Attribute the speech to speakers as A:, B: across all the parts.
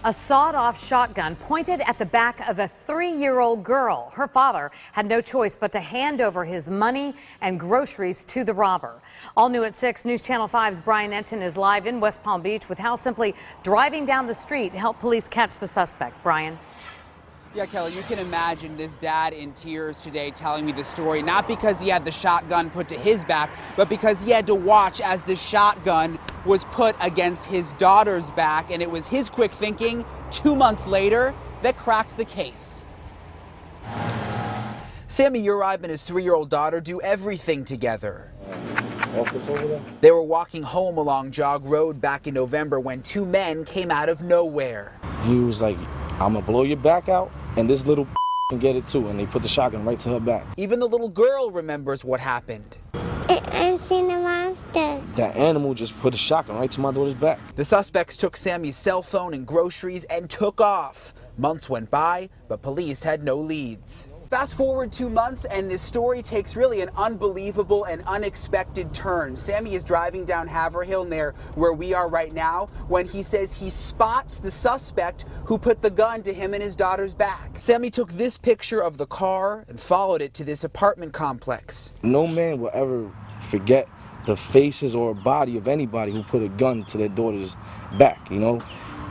A: A sawed-off shotgun pointed at the back of a 3-year-old girl. Her father had no choice but to hand over his money and groceries to the robber. All new at 6, News Channel 5's Brian Enton is live in West Palm Beach with how simply driving down the street helped police catch the suspect. Brian.
B: Yeah, Kelly, you can imagine this dad in tears today telling me the story, not because he had the shotgun put to his back, but because he had to watch as the shotgun was put against his daughter's back, and it was his quick thinking 2 months later that cracked the case. Sammy Uribe and his 3-year-old daughter do everything together. They were walking home along Jog Road back in November when 2 men came out of nowhere.
C: He was like, "I'm gonna blow your back out, and this little can get it too," and they put the shotgun right to her back.
B: Even the little girl remembers what happened.
D: I seen a monster.
C: That animal just put a shotgun right to my daughter's back.
B: The suspects took Sammy's cell phone and groceries and took off. Months went by, but police had no leads. Fast forward 2 months, and this story takes really an unbelievable and unexpected turn. Sammy is driving down Haverhill near where we are right now when he says he spots the suspect who put the gun to him and his daughter's back. Sammy took this picture of the car and followed it to this apartment complex.
C: No man will ever forget the faces or body of anybody who put a gun to their daughter's back, you know?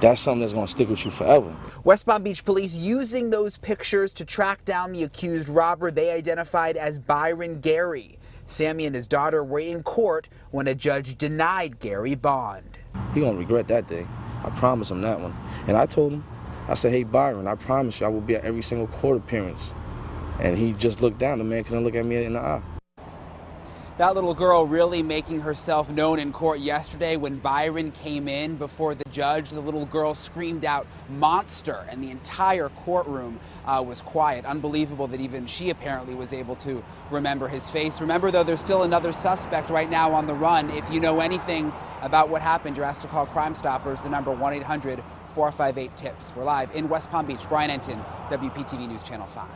C: That's something that's gonna stick with you forever.
B: West Palm Beach police using those pictures to track down the accused robber they identified as Byron Gary. Sammy and his daughter were in court when a judge denied Gary bond.
C: He gonna regret that day. I promise him that one. And I told him, I said, "Hey Byron, I promise you I will be at every single court appearance." And he just looked down. The man couldn't look at me in the eye.
B: That little girl really making herself known in court yesterday when Byron came in before the judge. The little girl screamed out "monster," and the entire courtroom was quiet. Unbelievable that even she apparently was able to remember his face. Remember, though, there's still another suspect right now on the run. If you know anything about what happened, you're asked to call Crime Stoppers, the number 1-800-458-TIPS. We're live in West Palm Beach. Brian Enton, WPTV News Channel 5.